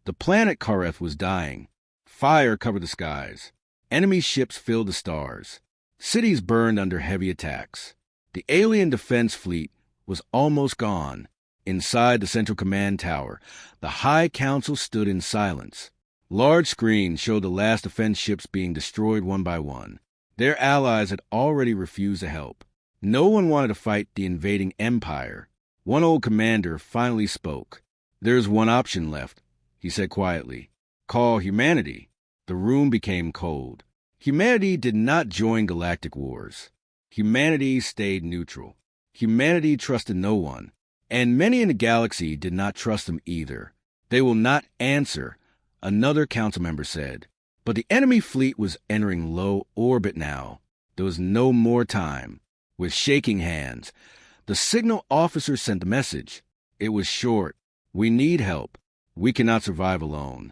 The planet Karth was dying. Fire covered the skies. Enemy ships filled the stars. Cities burned under heavy attacks. The alien defense fleet was almost gone. Inside the central command tower, the High Council stood in silence. Large screens showed the last defense ships being destroyed one by one. Their allies had already refused to help. No one wanted to fight the invading empire. One old commander finally spoke. "There's one option left," he said quietly. "Call humanity." The room became cold. Humanity did not join galactic wars. Humanity stayed neutral. Humanity trusted no one, and many in the galaxy did not trust them either. "They will not answer," another council member said. But the enemy fleet was entering low orbit now. There was no more time. With shaking hands, the signal officer sent the message. It was short. "We need help. We cannot survive alone."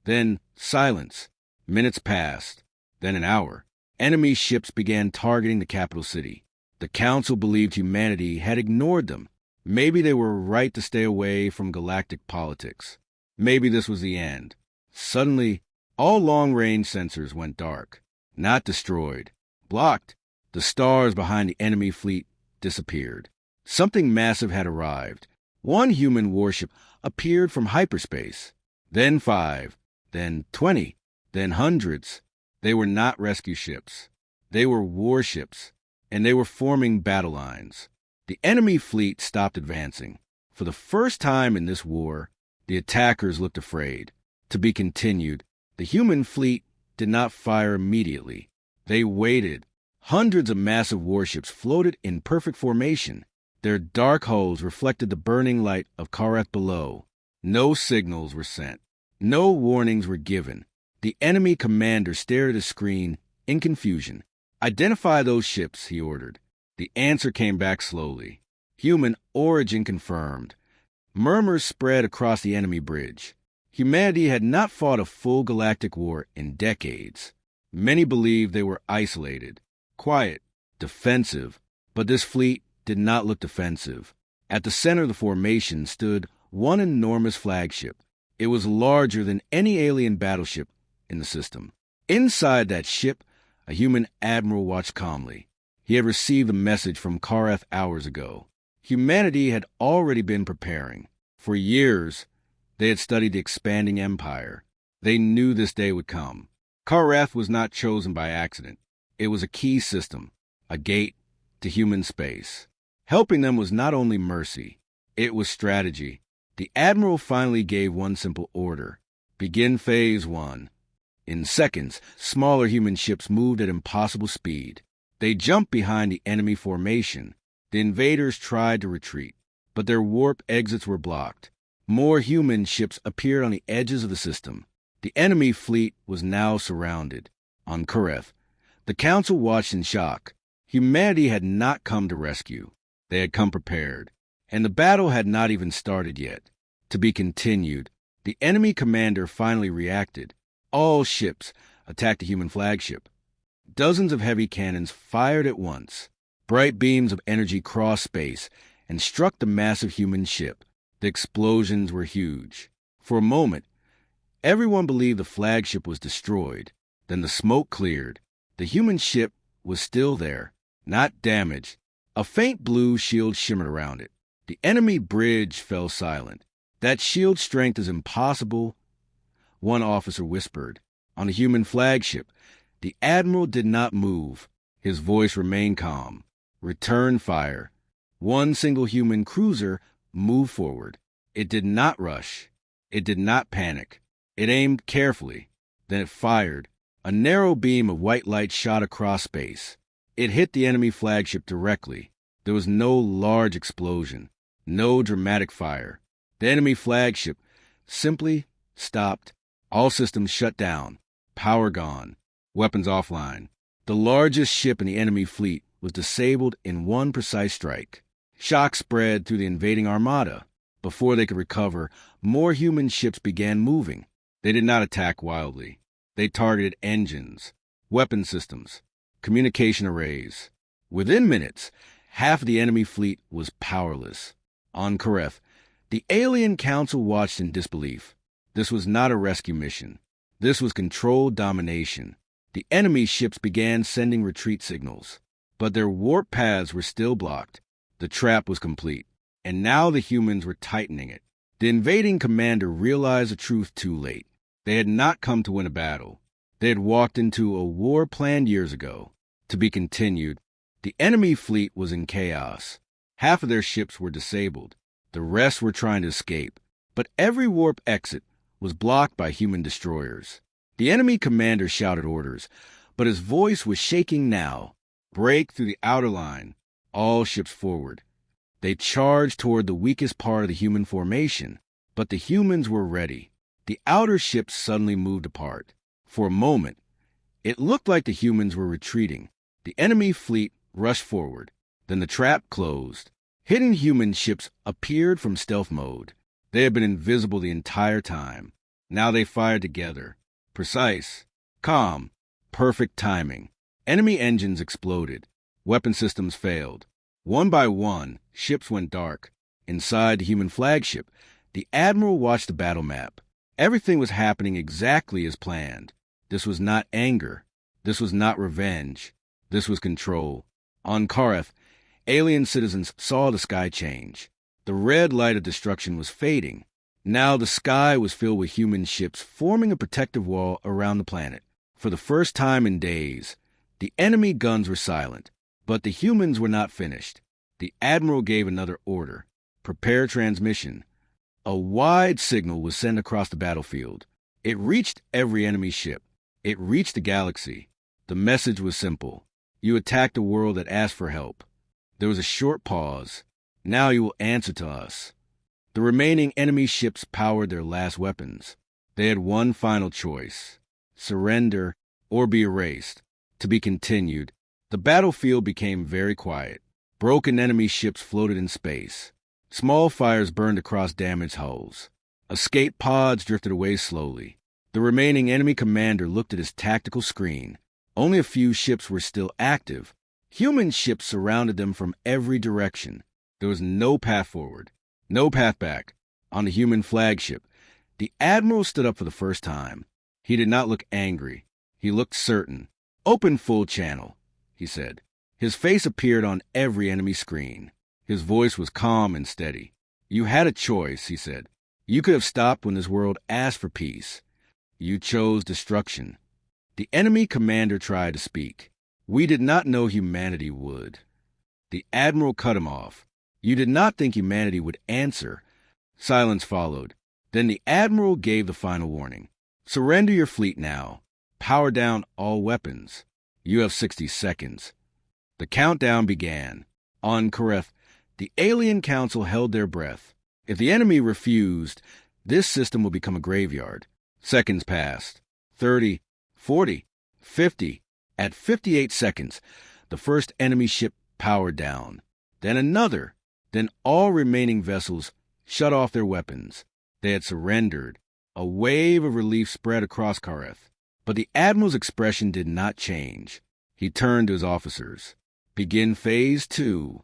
Then silence. Minutes passed. Then an hour. Enemy ships began targeting the capital city. The council believed humanity had ignored them. Maybe they were right to stay away from galactic politics. Maybe this was the end. Suddenly, all long-range sensors went dark. Not destroyed. Blocked. The stars behind the enemy fleet disappeared. Something massive had arrived. One human warship appeared from hyperspace. Then 5. Then 20. Then hundreds. They were not rescue ships. They were warships, and they were forming battle lines. The enemy fleet stopped advancing. For the first time in this war, the attackers looked afraid. To be continued. The human fleet did not fire immediately. They waited. Hundreds of massive warships floated in perfect formation. Their dark hulls reflected the burning light of Karth below. No signals were sent. No warnings were given. The enemy commander stared at his screen in confusion. "Identify those ships," he ordered. The answer came back slowly. "Human origin confirmed." Murmurs spread across the enemy bridge. Humanity had not fought a full galactic war in decades. Many believed they were isolated, quiet, defensive, but this fleet did not look defensive. At the center of the formation stood one enormous flagship. It was larger than any alien battleship in the system. Inside that ship, a human admiral watched calmly. He had received a message from Karth hours ago. Humanity had already been preparing. For years, they had studied the expanding empire. They knew this day would come. Karth was not chosen by accident. It was a key system, a gate to human space. Helping them was not only mercy, it was strategy. The admiral finally gave one simple order: begin phase 1. In seconds, smaller human ships moved at impossible speed. They jumped behind the enemy formation. The invaders tried to retreat, but their warp exits were blocked. More human ships appeared on the edges of the system. The enemy fleet was now surrounded. On Karth, the council watched in shock. Humanity had not come to rescue. They had come prepared, and the battle had not even started yet. To be continued. The enemy commander finally reacted. All ships attacked the human flagship. Dozens of heavy cannons fired at once. Bright beams of energy crossed space and struck the massive human ship. The explosions were huge. For a moment, everyone believed the flagship was destroyed. Then the smoke cleared. The human ship was still there, not damaged. A faint blue shield shimmered around it. The enemy bridge fell silent. "That shield strength is impossible," one officer whispered. On the human flagship, the admiral did not move. His voice remained calm. "Return fire." One single human cruiser moved forward. It did not rush. It did not panic. It aimed carefully. Then it fired. A narrow beam of white light shot across space. It hit the enemy flagship directly. There was no large explosion, no dramatic fire. The enemy flagship simply stopped. All systems shut down. Power gone. Weapons offline. The largest ship in the enemy fleet was disabled in one precise strike. Shock spread through the invading armada. Before they could recover, more human ships began moving. They did not attack wildly. They targeted engines, weapon systems, communication arrays. Within minutes, half of the enemy fleet was powerless. On Karth, the alien council watched in disbelief. This was not a rescue mission. This was controlled domination. The enemy ships began sending retreat signals, but their warp paths were still blocked. The trap was complete, and now the humans were tightening it. The invading commander realized the truth too late. They had not come to win a battle. They had walked into a war planned years ago. To be continued. The enemy fleet was in chaos. Half of their ships were disabled. The rest were trying to escape, but every warp exit was blocked by human destroyers. The enemy commander shouted orders, but his voice was shaking now. Break through the outer line. All ships forward. They charged toward the weakest part of the human formation, but the humans were ready. The outer ships suddenly moved apart. For a moment, it looked like the humans were retreating. The enemy fleet rushed forward. Then the trap closed. Hidden human ships appeared from stealth mode. They had been invisible the entire time. Now they fired together. Precise, calm, perfect timing. Enemy engines exploded. Weapon systems failed. One by one, ships went dark. Inside the human flagship, the admiral watched the battle map. Everything was happening exactly as planned. This was not anger. This was not revenge. This was control. On Karth, alien citizens saw the sky change. The red light of destruction was fading. Now the sky was filled with human ships forming a protective wall around the planet. For the first time in days, the enemy guns were silent, but the humans were not finished. The admiral gave another order. Prepare transmission. A wide signal was sent across the battlefield. It reached every enemy ship. It reached the galaxy. The message was simple. You attacked a world that asked for help. There was a short pause. Now you will answer to us. The remaining enemy ships powered their last weapons. They had one final choice: surrender or be erased. To be continued. The battlefield became very quiet. Broken enemy ships floated in space. Small fires burned across damaged hulls. Escape pods drifted away slowly. The remaining enemy commander looked at his tactical screen. Only a few ships were still active. Human ships surrounded them from every direction. There was no path forward. No path back. On the human flagship, the admiral stood up for the first time. He did not look angry. He looked certain. Open full channel, he said. His face appeared on every enemy screen. His voice was calm and steady. You had a choice, he said. You could have stopped when this world asked for peace. You chose destruction. The enemy commander tried to speak. We did not know humanity would. The admiral cut him off. You did not think humanity would answer. Silence followed. Then the admiral gave the final warning. Surrender your fleet now. Power down all weapons. You have 60 seconds. The countdown began. On Karth, the alien council held their breath. If the enemy refused, this system will become a graveyard. Seconds passed. 30, 40, 50. At 58 seconds, the first enemy ship powered down. Then another. Then all remaining vessels shut off their weapons. They had surrendered. A wave of relief spread across Karth. But the admiral's expression did not change. He turned to his officers. Begin phase 2.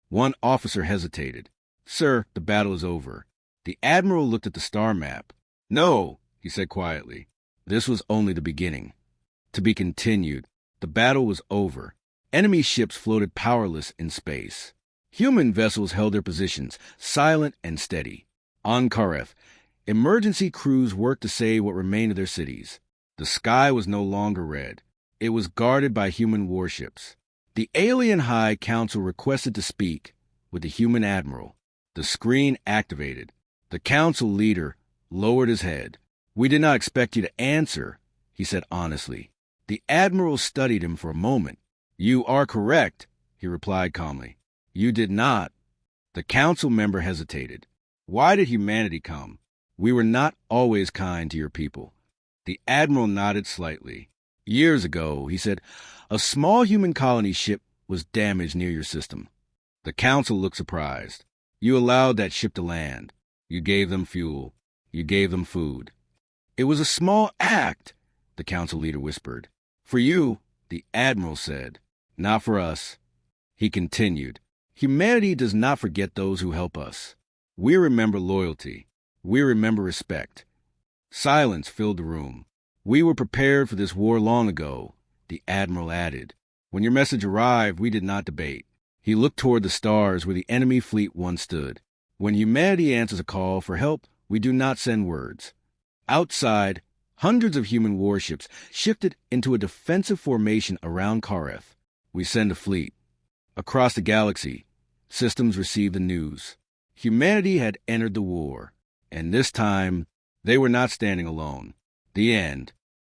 One officer hesitated. Sir, the battle is over. The admiral looked at the star map. No, he said quietly. This was only the beginning. To be continued. The battle was over. Enemy ships floated powerless in space. Human vessels held their positions, silent and steady. On Karth, emergency crews worked to save what remained of their cities. The sky was no longer red. It was guarded by human warships. The alien High Council requested to speak with the human admiral. The screen activated. The council leader lowered his head. We did not expect you to answer, he said honestly. The admiral studied him for a moment. You are correct, he replied calmly. You did not. The council member hesitated. Why did humanity come? We were not always kind to your people. The admiral nodded slightly. Years ago, he said, a small human colony ship was damaged near your system. The council looked surprised. You allowed that ship to land. You gave them fuel. You gave them food. It was a small act, the council leader whispered. For you, the admiral said. Not for us. He continued. Humanity does not forget those who help us. We remember loyalty. We remember respect. Silence filled the room. "We were prepared for this war long ago," the Admiral added. "When your message arrived, we did not debate." He looked toward the stars where the enemy fleet once stood. "When humanity answers a call for help, we do not send words." Outside, hundreds of human warships shifted into a defensive formation around Karth. "We send a fleet." Across the galaxy, systems received the news. Humanity had entered the war, and this time they were not standing alone. The end.